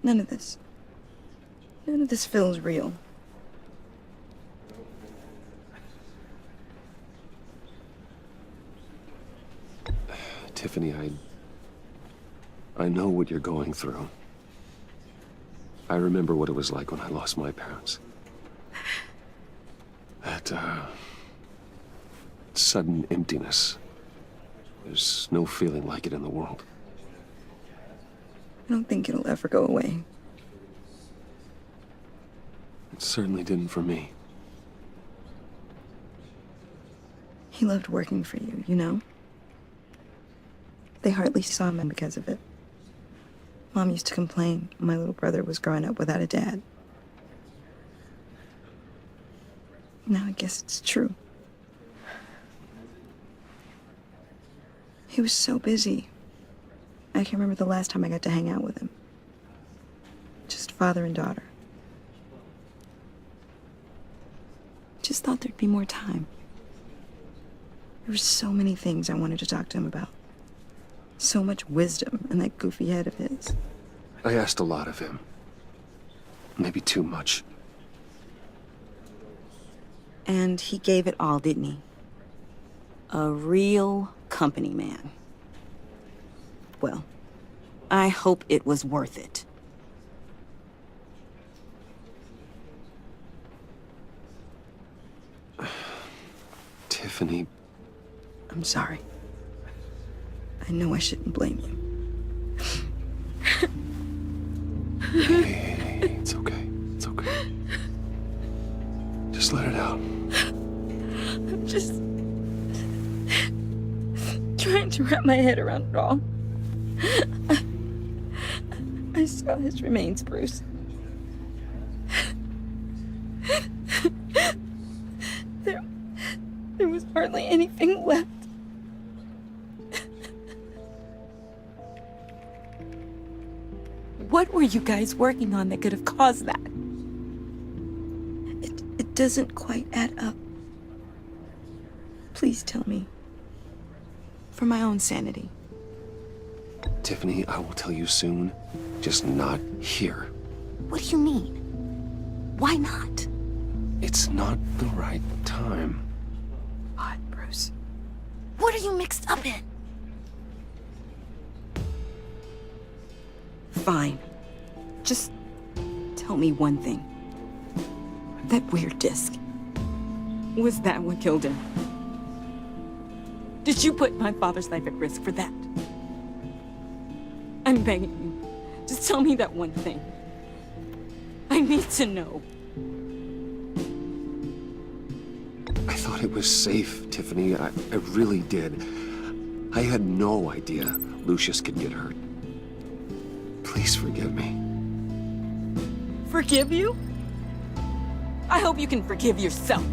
None of this feels real. Tiffany, I know what you're going through. I remember what it was like when I lost my parents. That, sudden emptiness. There's no feeling like it in the world. I don't think it'll ever go away. It certainly didn't for me. He loved working for you, you know? They hardly saw him because of it. Mom used to complain my little brother was growing up without a dad. Now I guess it's true. He was so busy. I can't remember the last time I got to hang out with him. Just father and daughter. Just thought there'd be more time. There were so many things I wanted to talk to him about. So much wisdom in that goofy head of his. I asked a lot of him. Maybe too much. And he gave it all, didn't he? A real company man. Well, I hope it was worth it. Tiffany. I'm sorry. I know I shouldn't blame you. Hey, it's okay. It's okay. Just let it out. I'm just trying to wrap my head around it all. I saw his remains, Bruce. There was hardly anything left. What were you guys working on that could have caused that? It doesn't quite add up. Please tell me. For my own sanity. Tiffany, I will tell you soon. Just not here. What do you mean? Why not? It's not the right time. What, Bruce? What are you mixed up in? Fine. Just tell me one thing. That weird disc. Was that what killed him? Did you put my father's life at risk for that? I'm begging you. Just tell me that one thing. I need to know. I thought it was safe, Tiffany. I really did. I had no idea Lucius could get hurt. Please forgive me. Forgive you? I hope you can forgive yourself.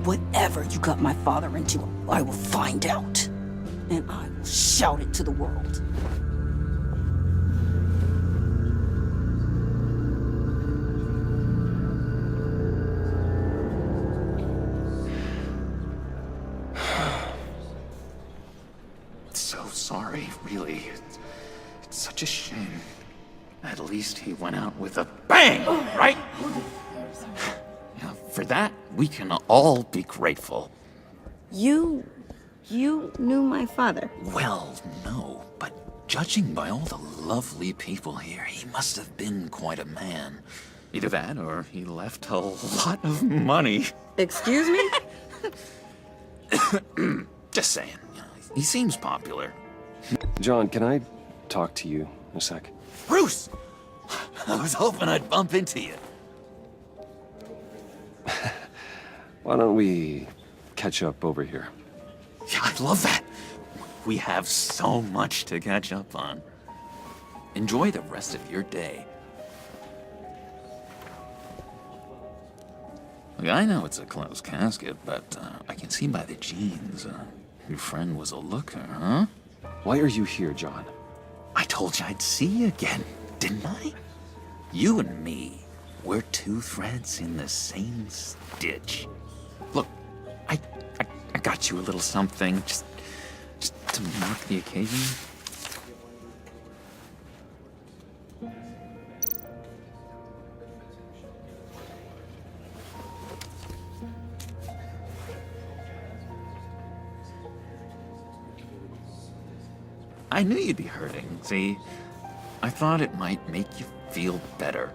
Whatever you got my father into, I will find out. And I will shout it to the world. So sorry, really. It's such a shame. At least he went out with a bang, right? Now, for that, we can all be grateful. You knew my father? Well, no, but judging by all the lovely people here, he must have been quite a man. Either that, or he left a lot of money. Excuse me? Just saying, you know, he seems popular. John, can I talk to you a sec? Bruce! I was hoping I'd bump into you. Why don't we catch up over here? Yeah, I love that. We have so much to catch up on. Enjoy the rest of your day. Look, I know it's a closed casket, but I can see by the jeans, your friend was a looker, huh? Why are you here, John? I told you I'd see you again, didn't I? You and me, we're two threads in the same stitch. Look, I got you a little something, just to mark the occasion. I knew you'd be hurting, see? I thought it might make you feel better.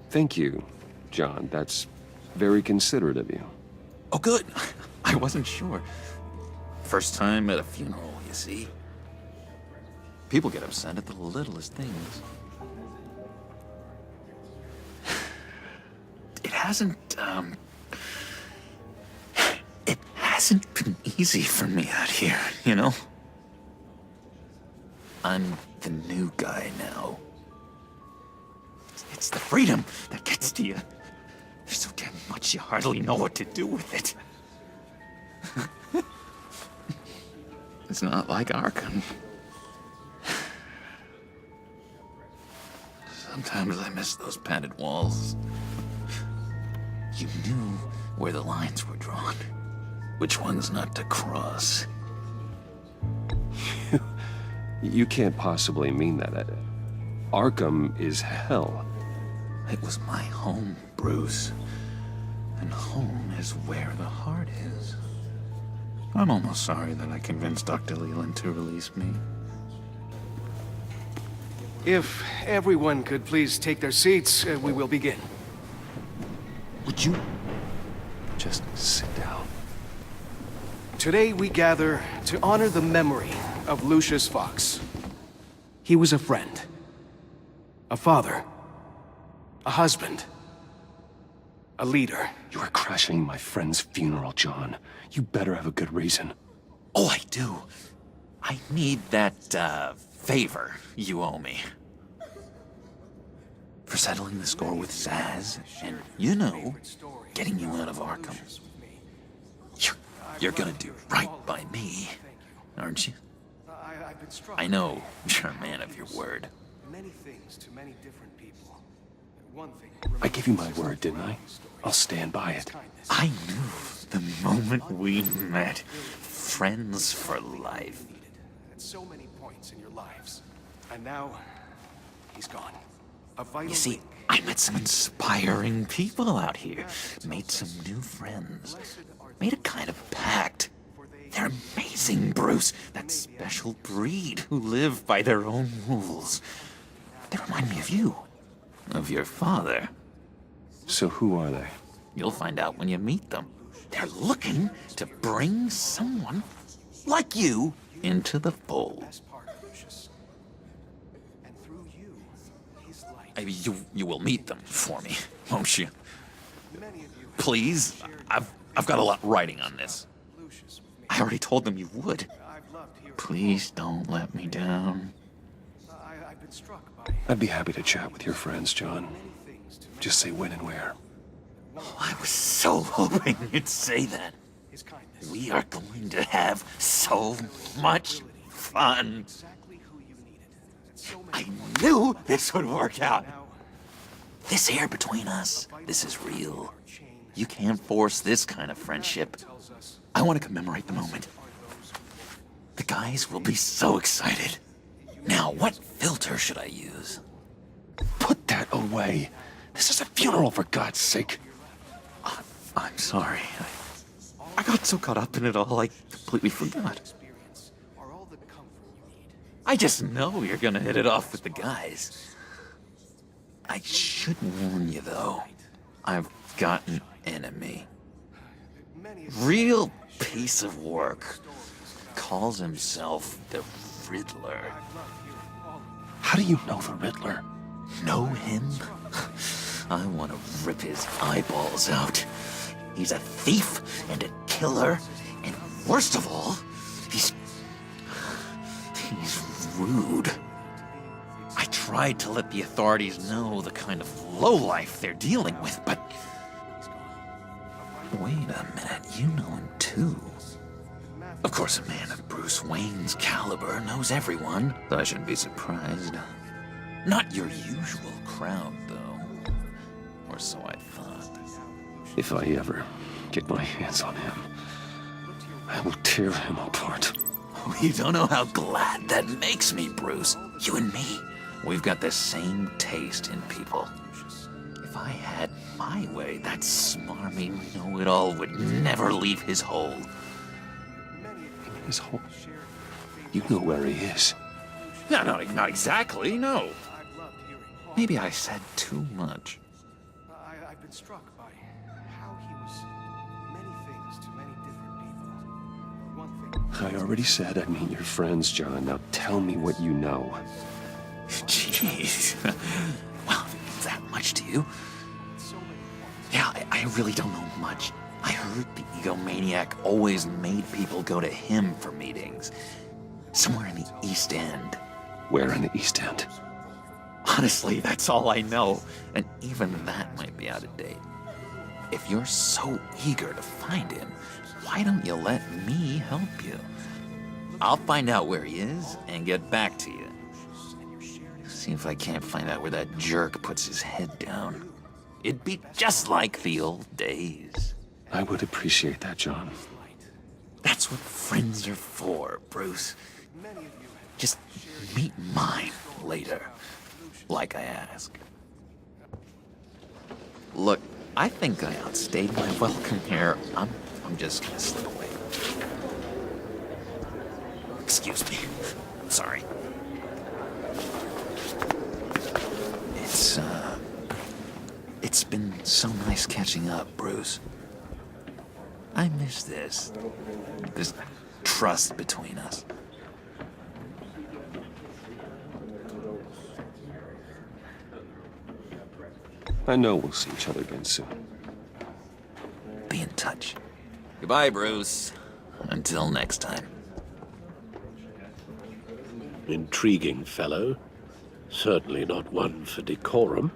Thank you, John. That's very considerate of you. Oh, good. I wasn't sure. First time at a funeral, you see? People get upset at the littlest things. It hasn't been easy for me out here, you know? I'm the new guy now. It's the freedom that gets to you. There's so damn much you hardly know what to do with it. It's not like Arkham. Sometimes I miss those padded walls. You knew where the lines were drawn. Which ones not to cross. You can't possibly mean that. Arkham is hell. It was my home, Bruce. And home is where the heart is. I'm almost sorry that I convinced Dr. Leland to release me. If everyone could please take their seats, we will begin. Would you just sit down? Today we gather to honor the memory of Lucius Fox. He was a friend, a father, a husband, a leader. You are crashing my friend's funeral, John. You better have a good reason. Oh, I do. I need that, favor you owe me. For settling the score with Zaz, and, you know, getting you out of Arkham. You're gonna do right by me, aren't you? I know you're a man of your word. Many things to many different people. One thing. I gave you my word, didn't I? I'll stand by it. I knew the moment we met. Friends for life. At so many points in your lives. And now, he's gone. A vital You see, link. I met some inspiring people out here. Made some new friends. Made a kind of pact. They're amazing. amazing, Bruce. That special breed who live by their own rules. They remind me of you. Of your father. So who are they? You'll find out when you meet them. They're looking to bring someone like you into the fold. You will meet them for me, won't you? Please, I've got a lot writing on this. I already told them you would. Please don't let me down. I'd be happy to chat with your friends, John. Just say when and where. Oh, I was so hoping you'd say that. We are going to have so much fun. I knew this would work out. This air between us, this is real. You can't force this kind of friendship. I want to commemorate the moment. The guys will be so excited. Now, what filter should I use? Put that away. This is a funeral, for God's sake. I'm sorry. I got so caught up in it all, I completely forgot. I just know you're gonna hit it off with the guys. I should warn you, though. I've got an enemy. Real piece of work. Calls himself the Riddler. How do you know the Riddler? Know him? I want to rip his eyeballs out. He's a thief and a killer, and worst of all, he's rude. I tried to let the authorities know the kind of lowlife they're dealing with, but... Wait a minute, you know him too. Of course, a man of Bruce Wayne's caliber knows everyone, so I shouldn't be surprised. Not your usual crowd, though. Or so I thought. If I ever get my hands on him, I will tear him apart. You don't know how glad that makes me, Bruce. You and me, we've got the same taste in people. If I had my way, that smarmy know-it-all would never leave his hole. His hole? You know where he is. No, not exactly, no. Maybe I said too much. I've been struck by how he was many things to many different people. One thing... I already said I'd meet your friends, John. Now tell me what you know. Jeez. Well, if it means that much to you. Yeah, I really don't know much. I heard the egomaniac always made people go to him for meetings. Somewhere in the East End. Where in the East End? Honestly, that's all I know. And even that might be out of date. If you're so eager to find him, why don't you let me help you? I'll find out where he is and get back to you. See if I can't find out where that jerk puts his head down. It'd be just like the old days. I would appreciate that, John. That's what friends are for, Bruce. Just meet mine later, like I asked. Look, I think I outstayed my welcome here. I'm just gonna slip away. Excuse me. Sorry. It's been so nice catching up, Bruce. I miss this trust between us. I know we'll see each other again soon. Be in touch. Goodbye, Bruce. Until next time. Intriguing fellow. Certainly not one for decorum.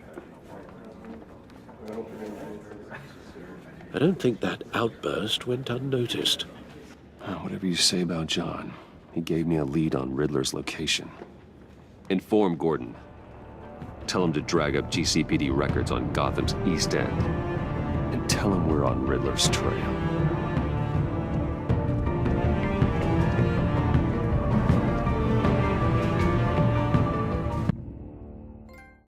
I don't think that outburst went unnoticed. Whatever you say about John, he gave me a lead on Riddler's location. Inform Gordon. Tell him to drag up GCPD records on Gotham's East End. And tell him we're on Riddler's trail.